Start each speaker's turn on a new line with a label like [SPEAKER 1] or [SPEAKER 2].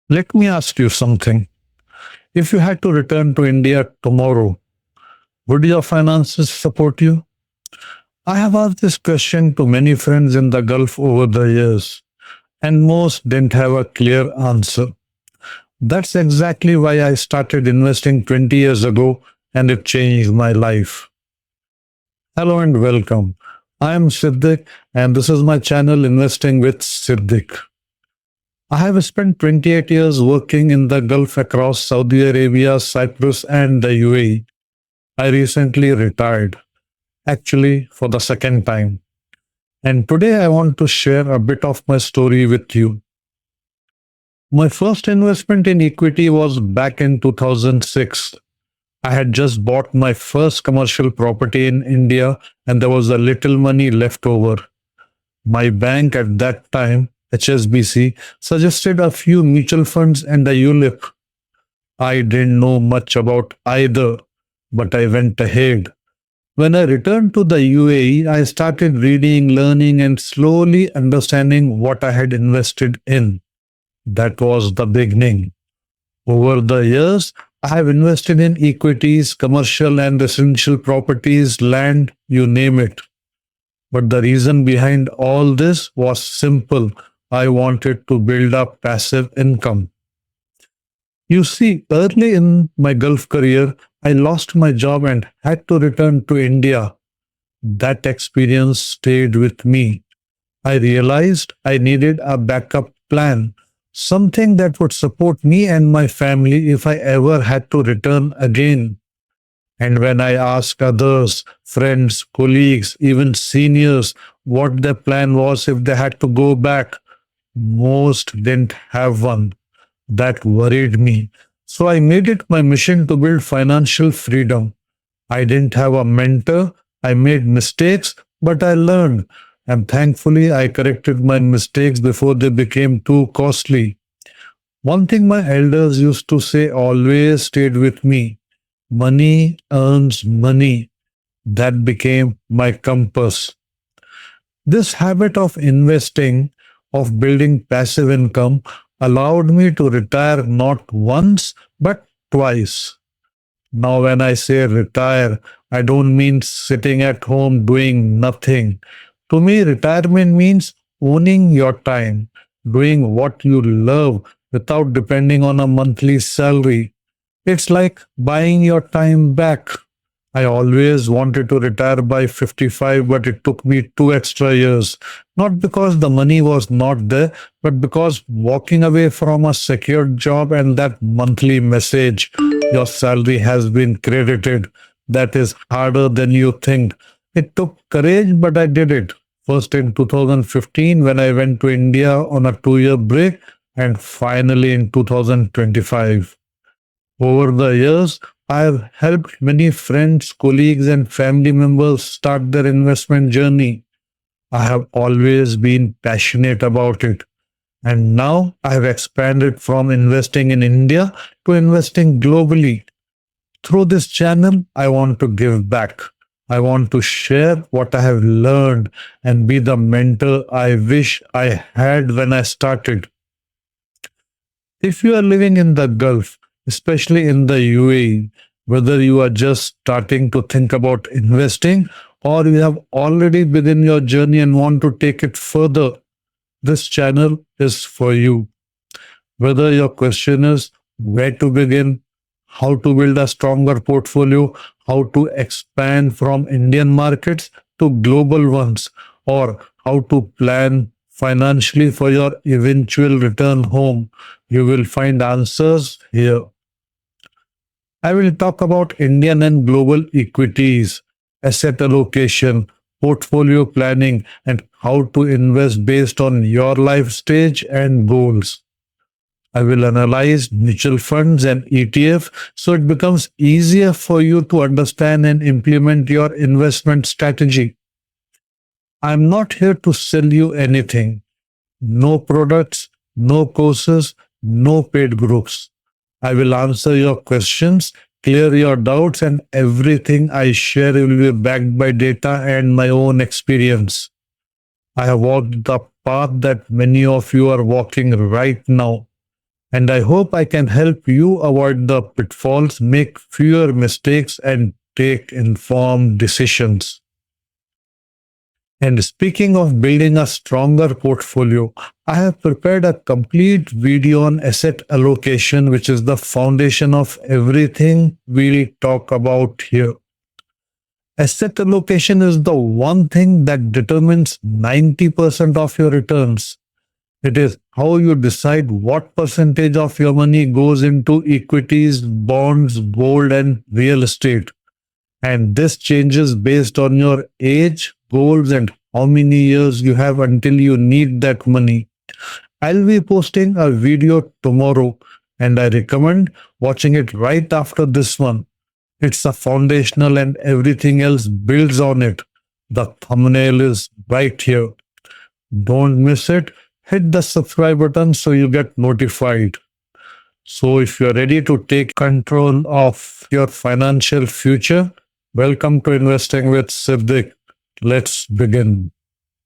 [SPEAKER 1] Let me ask you something. If you had to return to India tomorrow, would your finances support you? I have asked this question to many friends in the Gulf over the years, and most didn't have a clear answer. That's exactly why I started investing 20 years ago, and it changed my life. Hello and welcome. I am Siddick, and this is my channel Investing with Siddick. I have spent 28 years working in the Gulf across Saudi Arabia, Cyprus, and the UAE. I recently retired, actually, for the second time. And today I want to share a bit of my story with you. My first investment in equity was back in 2006. I had just bought my first commercial property in India and there was a little money left over. My bank at that time, HSBC, suggested a few mutual funds and a ULIP. I didn't know much about either, but I went ahead. When I returned to the UAE, I started reading, learning, and slowly understanding what I had invested in. That was the beginning. Over the years, I have invested in equities, commercial and residential properties, land, you name it. But the reason behind all this was simple. I wanted to build up passive income. You see, early in my Gulf career, I lost my job and had to return to India. That experience stayed with me. I realized I needed a backup plan, something that would support me and my family if I ever had to return again. And when I asked others, friends, colleagues, even seniors, what their plan was if they had to go back, most didn't have one. That worried me. So I made it my mission to build financial freedom. I didn't have a mentor. I made mistakes, but I learned. And thankfully, I corrected my mistakes before they became too costly. One thing my elders used to say always stayed with me: money earns money. That became my compass. This habit of investing, of building passive income, allowed me to retire not once but twice. Now, when I say retire, I don't mean sitting at home doing nothing. To me, retirement means owning your time, doing what you love without depending on a monthly salary. It's like buying your time back. I always wanted to retire by 55, but it took me 2 extra years. Not because the money was not there, but because walking away from a secured job and that monthly message, your salary has been credited, that is harder than you think. It took courage, but I did it. First in 2015 when I went to India on a 2 year break, and finally in 2025. Over the years, I have helped many friends, colleagues, and family members start their investment journey. I have always been passionate about it. And now I have expanded from investing in India to investing globally. Through this channel, I want to give back. I want to share what I have learned and be the mentor I wish I had when I started. If you are living in the Gulf, especially in the UAE, whether you are just starting to think about investing or you have already begun your journey and want to take it further, this channel is for you. Whether your question is where to begin, how to build a stronger portfolio, how to expand from Indian markets to global ones, or how to plan financially for your eventual return home, you will find answers here. I will talk about Indian and global equities, asset allocation, portfolio planning, and how to invest based on your life stage and goals. I will analyze mutual funds and ETF so it becomes easier for you to understand and implement your investment strategy. I'm not here to sell you anything. No products, no courses, no paid groups. I will answer your questions, clear your doubts, and everything I share will be backed by data and my own experience. I have walked the path that many of you are walking right now. And I hope I can help you avoid the pitfalls, make fewer mistakes, and take informed decisions. And speaking of building a stronger portfolio, I have prepared a complete video on asset allocation, which is the foundation of everything we talk about here. Asset allocation is the one thing that determines 90% of your returns. It is how you decide what percentage of your money goes into equities, bonds, gold, and real estate. And this changes based on your age, goals, and how many years you have until you need that money. I'll be posting a video tomorrow, and I recommend watching it right after this one. It's a foundational and everything else builds on it. The thumbnail is right here. Don't miss it. Hit the subscribe button so you get notified. So if you're ready to take control of your financial future, welcome to Investing with Siddick. Let's begin.